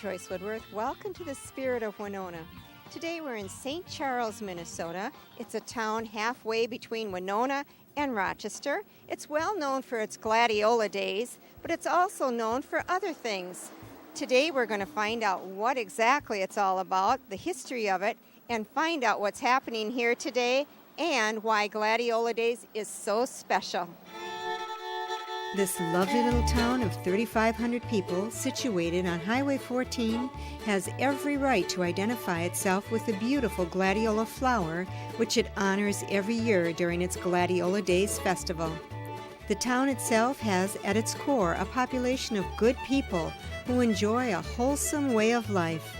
Joyce Woodworth. Welcome to the Spirit of Winona. Today we're in St. Charles, Minnesota. It's a town halfway between Winona and Rochester. It's well known for its gladiola days, but it's also known for other things. Today we're going to find out what exactly it's all about, the history of it, and find out what's happening here today and why Gladiola Days is so special. This lovely little town of 3,500 people, situated on Highway 14, has every right to identify itself with the beautiful gladiola flower, which it honors every year during its Gladiola Days festival. The town itself has at its core a population of good people who enjoy a wholesome way of life.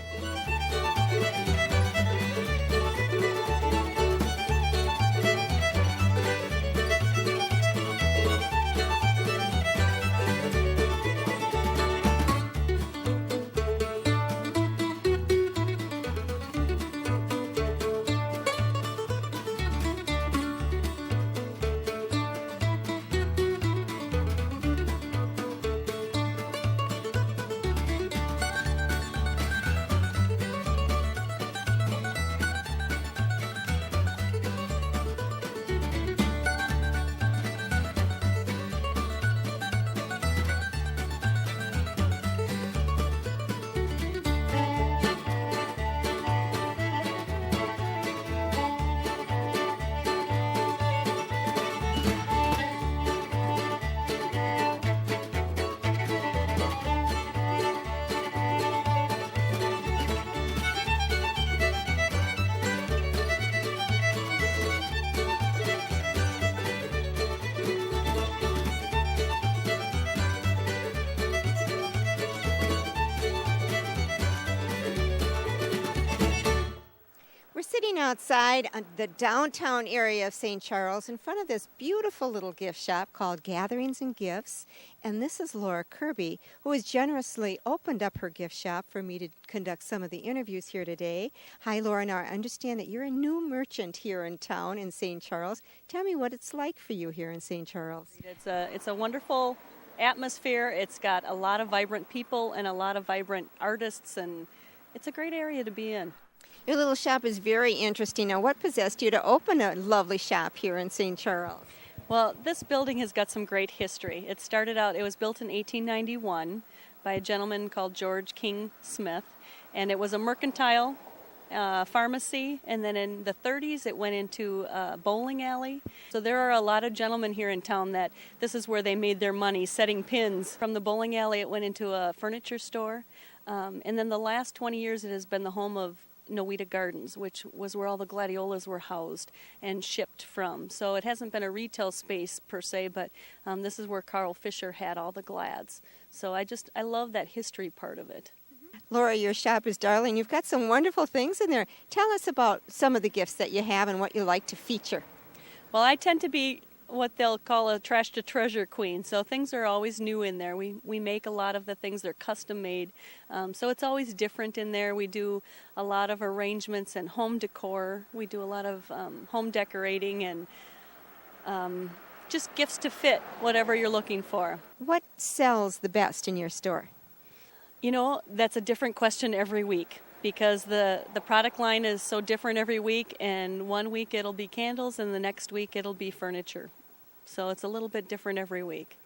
Sitting outside the downtown area of St. Charles in front of this beautiful little gift shop called Gatherings and Gifts. And this is Laura Kirby, who has generously opened up her gift shop for me to conduct some of the interviews here today. Hi, Laura. Now, I understand that you're a new merchant here in town in St. Charles. Tell me what it's like for you here in St. Charles. It's a wonderful atmosphere. It's got a lot of vibrant people and a lot of vibrant artists, and it's a great area to be in. Your little shop is very interesting. Now, what possessed you to open a lovely shop here in St. Charles? Well, this building has got some great history. It was built in 1891 by a gentleman called George King Smith, and it was a mercantile pharmacy, and then in the 30s it went into a bowling alley. So there are a lot of gentlemen here in town that this is where they made their money, setting pins. From the bowling alley it went into a furniture store, and then the last 20 years it has been the home of Nowita Gardens, which was where all the gladiolas were housed and shipped from. So it hasn't been a retail space per se, but this is where Carl Fisher had all the glads. So I love that history part of it. Laura, your shop is darling. You've got some wonderful things in there. Tell us about some of the gifts that you have and what you like to feature. Well, I tend to be what they'll call a trash to treasure queen. So things are always new in there. We make a lot of the things, they're custom made. So it's always different in there. We do a lot of arrangements and home decor. We do a lot of home decorating and just gifts to fit whatever you're looking for. What sells the best in your store? You know, that's a different question every week, because the product line is so different every week, and one week it'll be candles and the next week it'll be furniture. So it's a little bit different every week.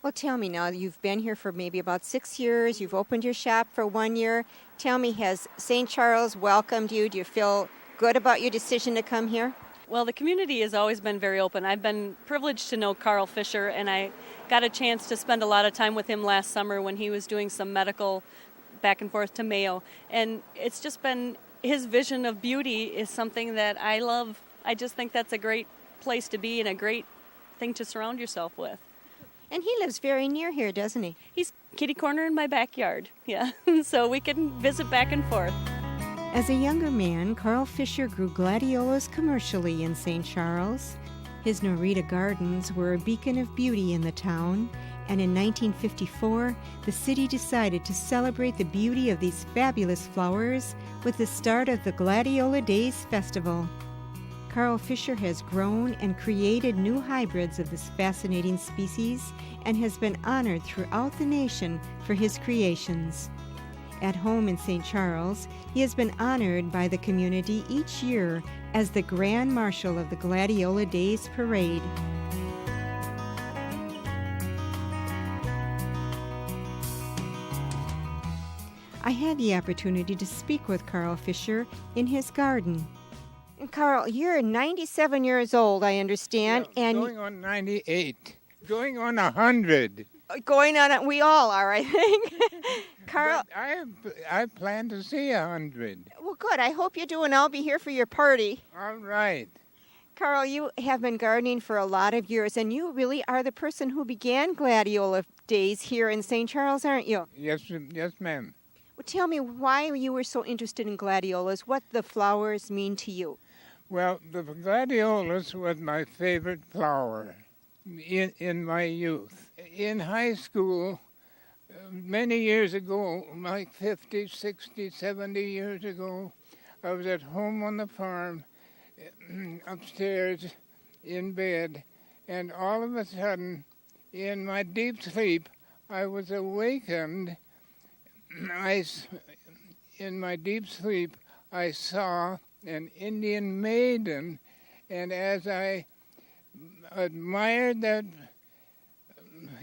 Well, tell me now, you've been here for maybe about 6 years. You've opened your shop for 1 year. Tell me, has St. Charles welcomed you? Do you feel good about your decision to come here? Well, the community has always been very open. I've been privileged to know Carl Fisher, and I got a chance to spend a lot of time with him last summer when he was doing some medical back and forth to Mayo. And it's just been, his vision of beauty is something that I love. I just think that's a great place to be and a great thing to surround yourself with. And he lives very near here, doesn't he? He's kitty corner in my backyard, yeah. So we can visit back and forth. As a younger man, Carl Fisher grew gladiolas commercially in St. Charles. His Norita Gardens were a beacon of beauty in the town, and in 1954, the city decided to celebrate the beauty of these fabulous flowers with the start of the Gladiola Days Festival. Carl Fisher has grown and created new hybrids of this fascinating species and has been honored throughout the nation for his creations. At home in St. Charles, he has been honored by the community each year as the Grand Marshal of the Gladiola Days Parade. I had the opportunity to speak with Carl Fisher in his garden. And Carl, you're 97 years old, I understand. Yeah, and going on 98, going on 100. Going on it, we all are, I think. Carl, But I plan to see 100. well, good. I hope you do, and I'll be here for your party. All right. Carl, you have been gardening for a lot of years, and you really are the person who began Gladiola Days here in St. Charles, aren't you? Yes, ma'am. Well, tell me why you were so interested in gladiolas, what the flowers mean to you. Well, the gladiolus was my favorite flower in my youth. In high school, many years ago, like 50, 60, 70 years ago, I was at home on the farm, upstairs in bed, and all of a sudden, in my deep sleep, I was awakened. In my deep sleep, I saw an Indian maiden, and as I admired that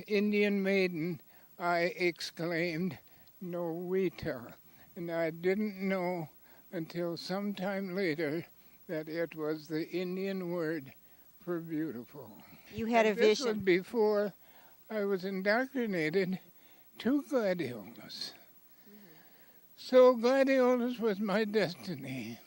Indian maiden, I exclaimed, "Novita," and I didn't know until sometime later that it was the Indian word for beautiful. You had a This was vision. before I was indoctrinated to gladiolas. So gladiolas was my destiny.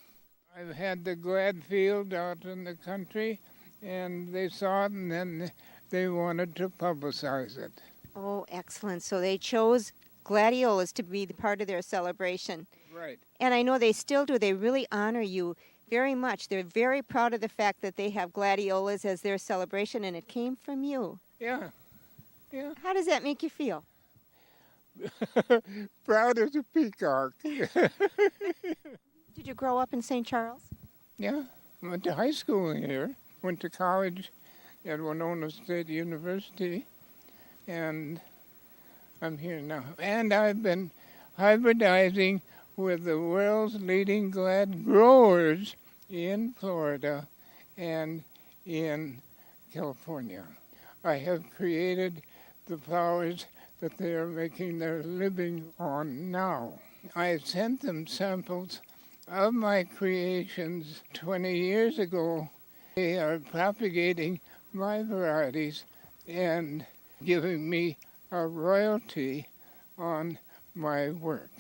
I've had the glad field out in the country, and they saw it, and then they wanted to publicize it. Oh, excellent. So they chose gladiolas to be the part of their celebration. Right. And I know they still do. They really honor you very much. They're very proud of the fact that they have gladiolas as their celebration, and it came from you. Yeah. How does that make you feel? Proud as a peacock. Did you grow up in St. Charles? Yeah. Went to high school here. Went to college at Winona State University. And I'm here now. And I've been hybridizing with the world's leading glad growers in Florida and in California. I have created the flowers that they are making their living on now. I sent them samples of my creations 20 years ago. They are propagating my varieties and giving me a royalty on my work.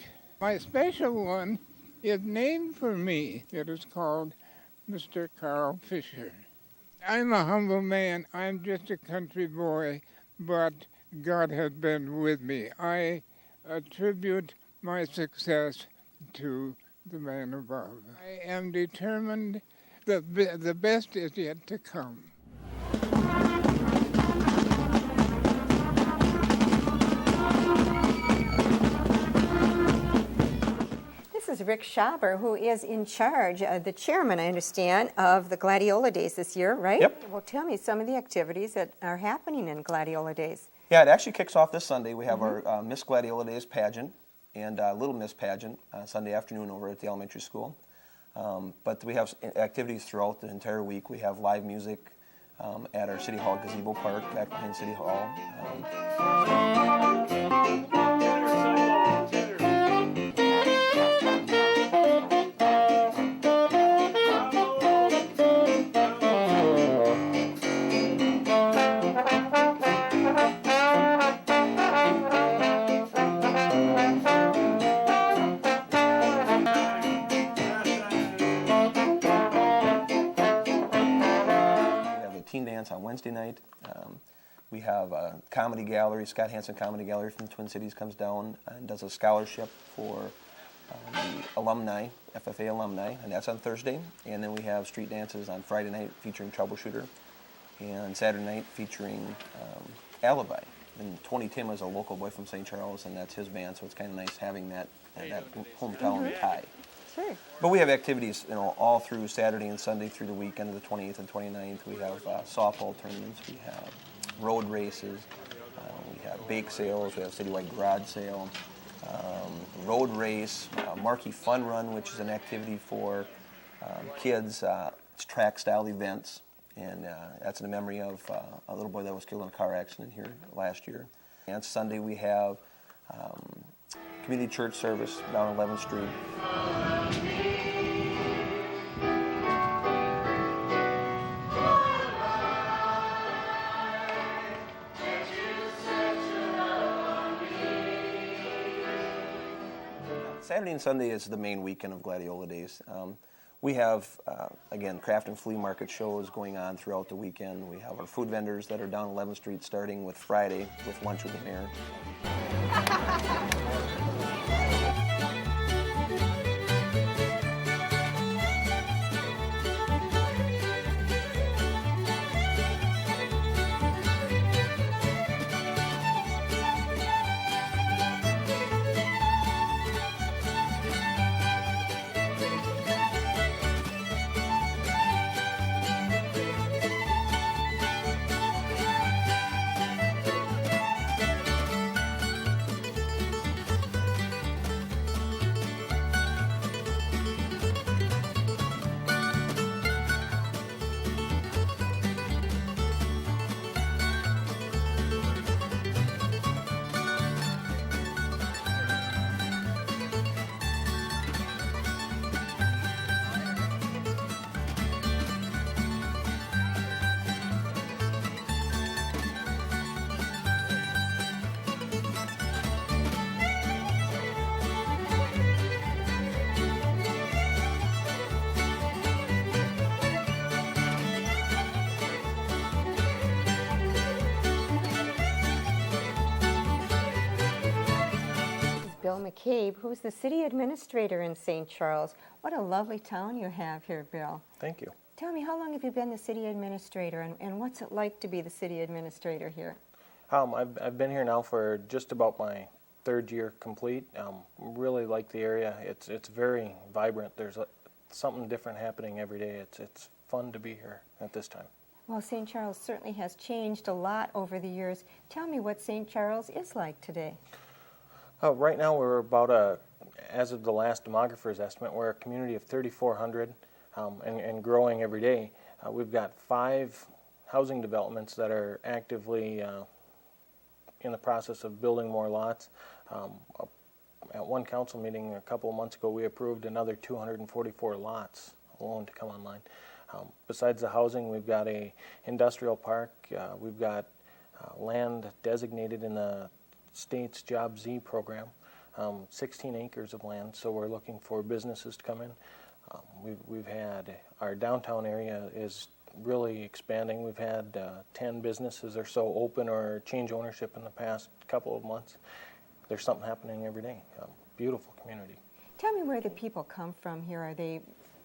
My special one is named for me. It is called Mr. Carl Fisher. I'm a humble man. I'm just a country boy, but God has been with me. I attribute my success to the man above. I am determined that the best is yet to come. This is Rick Schaber, who is in charge, the chairman, I understand, of the Gladiola Days this year, right? Yep. Well, tell me some of the activities that are happening in Gladiola Days. Yeah, it actually kicks off this Sunday. We have our Miss Gladiola Days pageant and Little Miss pageant Sunday afternoon over at the elementary school. But we have activities throughout the entire week. We have live music at our City Hall gazebo park back behind City Hall. On Wednesday night. We have a comedy gallery, Scott Hansen Comedy Gallery from the Twin Cities comes down and does a scholarship for the alumni, FFA alumni, and that's on Thursday. And then we have street dances on Friday night featuring Troubleshooter, and Saturday night featuring Alibi. And Tony Tim is a local boy from St. Charles, and that's his band, so it's kind of nice having that hometown tie. Sure. But we have activities, all through Saturday and Sunday through the weekend of the 28th and 29th. We have softball tournaments, we have road races, we have bake sales, we have citywide garage sale, road race, marquee fun run, which is an activity for kids. It's track style events, and that's in memory of a little boy that was killed in a car accident here last year. And Sunday we have community church service down 11th Street. Saturday and Sunday is the main weekend of Gladiola Days. We have, again, craft and flea market shows going on throughout the weekend. We have our food vendors that are down 11th Street starting with Friday with Lunch with the Mayor. Bill McCabe, who's the city administrator in St. Charles. What a lovely town you have here, Bill. Thank you. Tell me, how long have you been the city administrator, and what's it like to be the city administrator here? I've been here now for just about my third year complete. Really like the area. It's very vibrant. There's something different happening every day. It's fun to be here at this time. Well, St. Charles certainly has changed a lot over the years. Tell me what St. Charles is like today. Right now we're about as of the last demographer's estimate, we're a community of 3,400 and growing every day. We've got 5 housing developments that are actively in the process of building more lots. At one council meeting a couple of months ago, we approved another 244 lots alone to come online. Besides the housing, we've got a industrial park. We've got land designated in the state's Job Z program, 16 acres of land, so we're looking for businesses to come in. We've had, our downtown area is really expanding. We've had 10 businesses or so open or change ownership in the past couple of months. There's something happening every day. Beautiful community. Tell me where the people come from here. Are they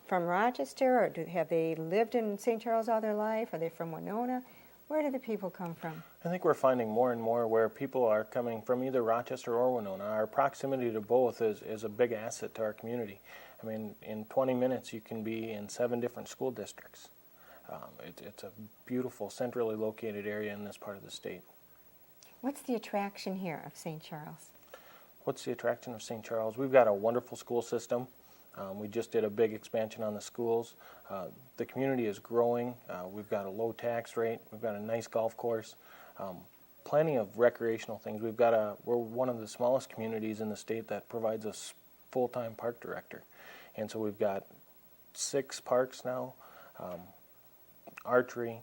from Rochester, or have they lived in St. Charles all their life? Are they from Winona? Where do the people come from? I think we're finding more and more where people are coming from either Rochester or Winona. Our proximity to both is a big asset to our community. I mean, in 20 minutes you can be in 7 different school districts. It's a beautiful, centrally located area in this part of the state. What's the attraction here of St. Charles? What's the attraction of St. Charles? We've got a wonderful school system. We just did a big expansion on the schools. The community is growing. We've got a low tax rate. We've got a nice golf course. Plenty of recreational things. We're one of the smallest communities in the state that provides a full-time park director. And so we've got 6 parks now, archery,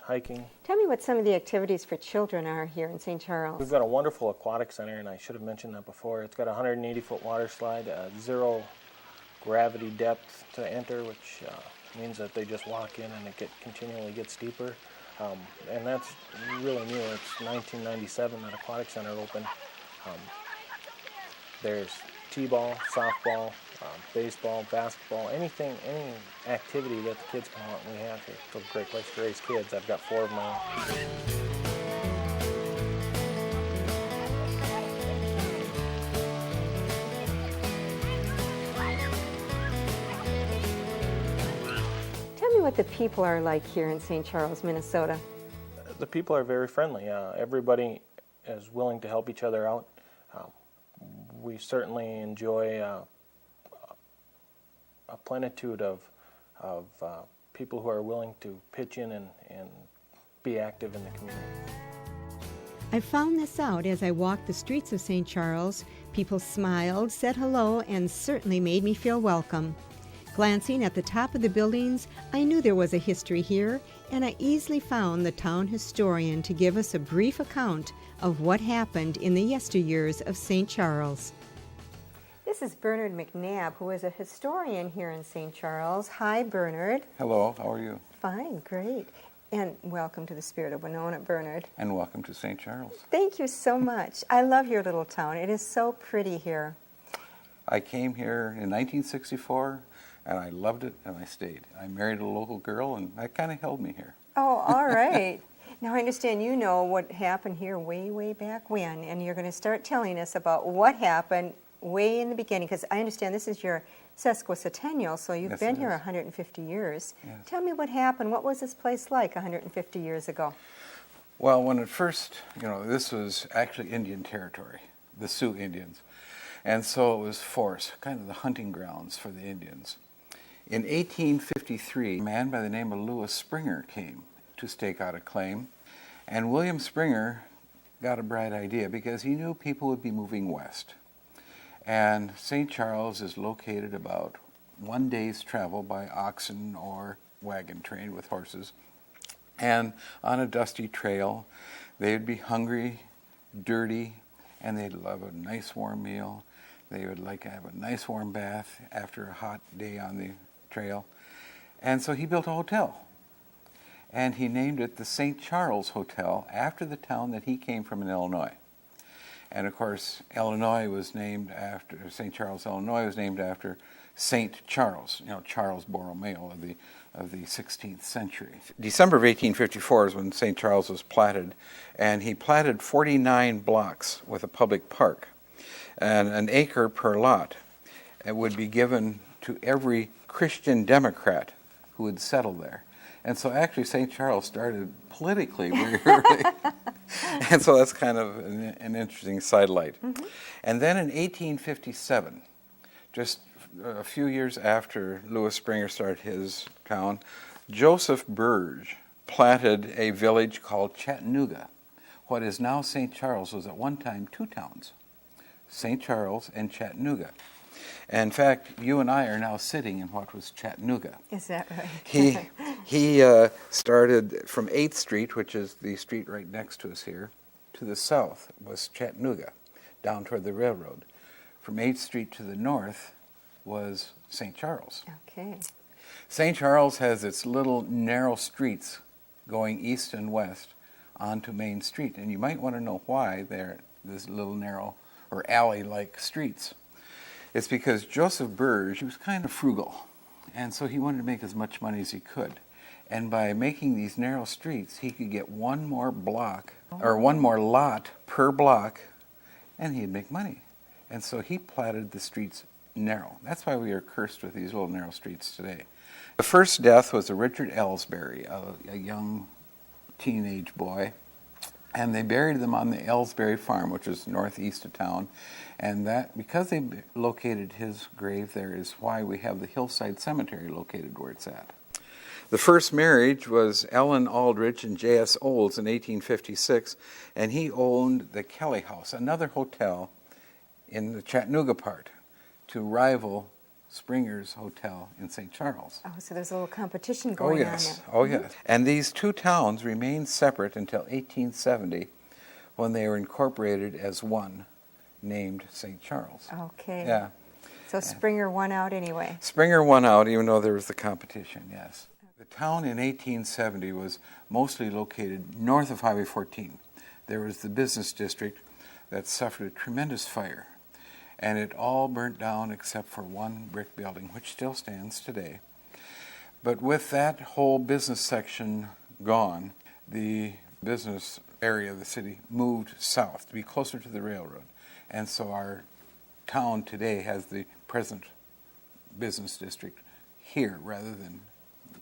hiking. Tell me what some of the activities for children are here in St. Charles. We've got a wonderful aquatic center, and I should have mentioned that before. It's got a 180-foot water slide, 0 gravity depth to enter, which means that they just walk in and it continually gets deeper. And that's really new. It's 1997 that Aquatic Center opened. There's t-ball, softball, baseball, basketball, any activity that the kids can want, we have here. It's a great place to raise kids. I've got 4 of my own. What the people are like here in St. Charles, Minnesota. The people are very friendly. Everybody is willing to help each other out. we certainly enjoy a plenitude of people who are willing to pitch in and be active in the community. I found this out as I walked the streets of St. Charles. People smiled, said hello, and certainly made me feel welcome. Glancing at the top of the buildings, I knew there was a history here, and I easily found the town historian to give us a brief account of what happened in the yesteryears of St. Charles. This is Bernard McNabb, who is a historian here in St. Charles. Hi, Bernard. Hello, how are you? Fine, great. And welcome to the Spirit of Winona, Bernard. And welcome to St. Charles. Thank you so much. I love your little town. It is so pretty here. I came here in 1964, and I loved it, and I stayed. I married a local girl, and that kind of held me here. Oh, all right. Now, I understand you know what happened here way, way back when, and you're going to start telling us about what happened way in the beginning, because I understand this is your sesquicentennial, so you've been here 150 years. Yes. Tell me what happened. What was this place like 150 years ago? Well, when it first, this was actually Indian territory, the Sioux Indians. And so it was forest, kind of the hunting grounds for the Indians. In 1853, a man by the name of Lewis Springer came to stake out a claim, and William Springer got a bright idea because he knew people would be moving west. And St. Charles is located about 1 day's travel by oxen or wagon train with horses. And on a dusty trail, they'd be hungry, dirty, and they'd love a nice warm meal. They would like to have a nice warm bath after a hot day on the trail. And so he built a hotel. And he named it the St. Charles Hotel after the town that he came from in Illinois. And of course, Illinois was named after, St. Charles, Illinois was named after St. Charles, Charles Borromeo of the 16th century. December of 1854 is when St. Charles was platted, and he platted 49 blocks with a public park, and an acre per lot. It would be given to every Christian Democrat who would settle there. And so actually St. Charles started politically very early. And so that's kind of an interesting sidelight. Mm-hmm. And then in 1857, just a few years after Lewis Springer started his town, Joseph Burge planted a village called Chattanooga. What is now St. Charles was at one time two towns, St. Charles and Chattanooga. And in fact, you and I are now sitting in what was Chattanooga. Is that right? He started from 8th Street, which is the street right next to us here, to the south was Chattanooga, down toward the railroad. From 8th Street to the north was St. Charles. Okay. St. Charles has its little narrow streets going east and west onto Main Street. And you might want to know why they're this little narrow or alley-like streets. It's because Joseph Burge, he was kind of frugal, and so he wanted to make as much money as he could. And by making these narrow streets, he could get one more block, or one more lot per block, and he'd make money. And so he platted the streets narrow. That's why we are cursed with these little narrow streets today. The first death was a Richard Ellsbury, a young teenage boy. And they buried them on the Ellsbury Farm, which is northeast of town. And that, because they located his grave there, is why we have the Hillside Cemetery located where it's at. The first marriage was Ellen Aldrich and J.S. Olds in 1856, and he owned the Kelly House, another hotel in the Chattanooga part, to rival Springer's Hotel in St. Charles. Oh, so there's a little competition going on there. Oh, yes. And these two towns remained separate until 1870, when they were incorporated as one, named St. Charles. Okay. Yeah. So Springer won out anyway. Springer won out, even though there was the competition, yes. The town in 1870 was mostly located north of Highway 14. There was the business district that suffered a tremendous fire. And it all burnt down except for one brick building, which still stands today. But with that whole business section gone, the business area of the city moved south to be closer to the railroad. And so our town today has the present business district here rather than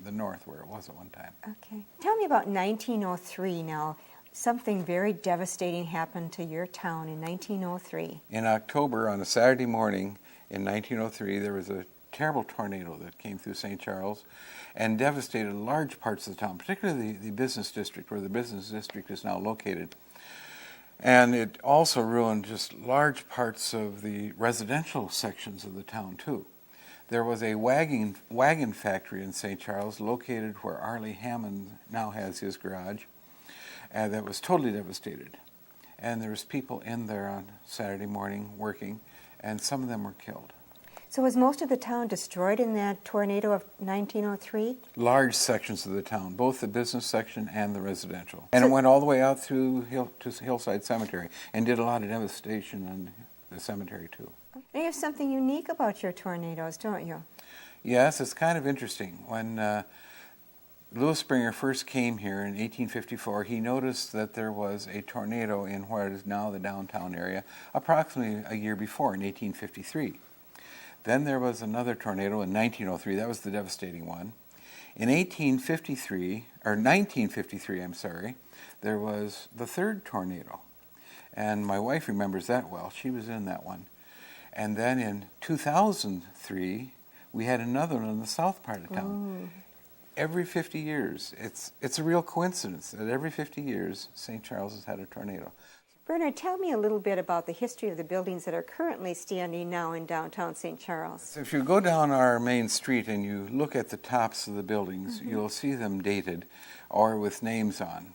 the north where it was at one time. Okay. Tell me about 1903 now. something very devastating happened to your town in 1903. In October, on a Saturday morning in 1903, there was a terrible tornado that came through St. Charles and devastated large parts of the town, particularly the business district, where the business district is now located. And it also ruined just large parts of the residential sections of the town, too. There was a wagon factory in St. Charles located where Arlie Hammond now has his garage, and that was totally devastated. And there was people in there on Saturday morning working, and some of them were killed. So was most of the town destroyed in that tornado of 1903? Large sections of the town, both the business section and the residential. And it went all the way out through to Hillside Cemetery and did a lot of devastation in the cemetery, too. You have something unique about your tornadoes, don't you? Yes, it's kind of interesting. When Louis Springer first came here in 1854, he noticed that there was a tornado in what is now the downtown area approximately a year before, in 1853. Then there was another tornado in 1903. That was the devastating one. In 1953, there was the third tornado. And my wife remembers that well. She was in that one. And then in 2003, we had another one in the south part of town. Ooh. Every 50 years, it's a real coincidence that every 50 years, St. Charles has had a tornado. Bernard, tell me a little bit about the history of the buildings that are currently standing now in downtown St. Charles. So if you go down our main street and you look at the tops of the buildings, you'll see them dated or with names on.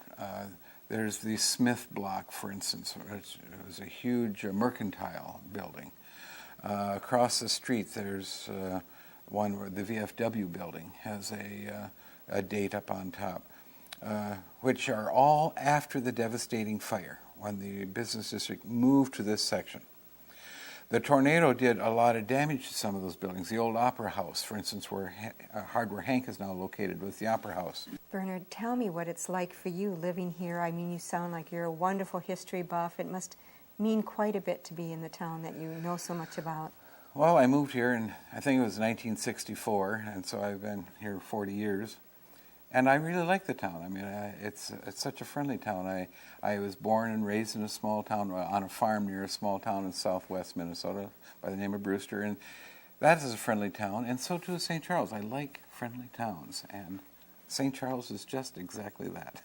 There's the Smith Block, for instance. It was a huge mercantile building. Across the street, there's one where the VFW building has a date up on top, which are all after the devastating fire when the business district moved to this section. The tornado did a lot of damage to some of those buildings. The old Opera House, for instance, where Hardware Hank is now located, with the Opera House. Bernard, tell me what it's like for you living here. I mean, you sound like you're a wonderful history buff. It must mean quite a bit to be in the town that you know so much about. Well, I moved here in, I think it was 1964, and so I've been here 40 years. And I really like the town. I mean, it's such a friendly town. I was born and raised in a small town, on a farm near a small town in southwest Minnesota by the name of Brewster, and that is a friendly town, and so too is St. Charles. I like friendly towns, and St. Charles is just exactly that.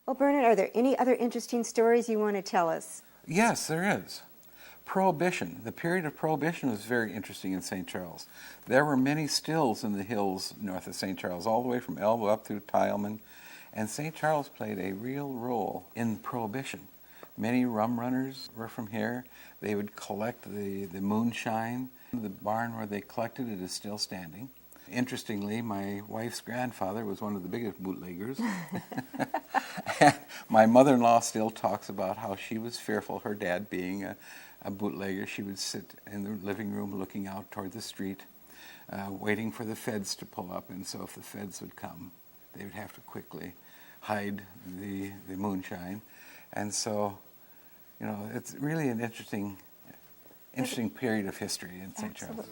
Well, Bernard, are there any other interesting stories you want to tell us? Yes, there is. Prohibition. The period of Prohibition was very interesting in St. Charles. There were many stills in the hills north of St. Charles, all the way from Elbow up through Tileman, and St. Charles played a real role in Prohibition. Many rum runners were from here. They would collect the moonshine. The barn where they collected it is still standing. Interestingly, my wife's grandfather was one of the biggest bootleggers. And my mother-in-law still talks about how she was fearful, her dad being a bootlegger. She would sit in the living room looking out toward the street, waiting for the feds to pull up. And so if the feds would come, they would have to quickly hide the moonshine. And so, you know, it's really an interesting period of history in St. Charles.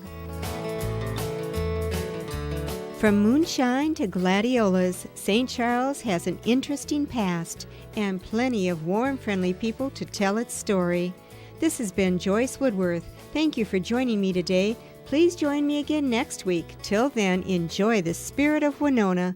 From moonshine to gladiolas, St. Charles has an interesting past and plenty of warm, friendly people to tell its story. This has been Joyce Woodworth. Thank you for joining me today. Please join me again next week. Till then, enjoy the Spirit of Winona.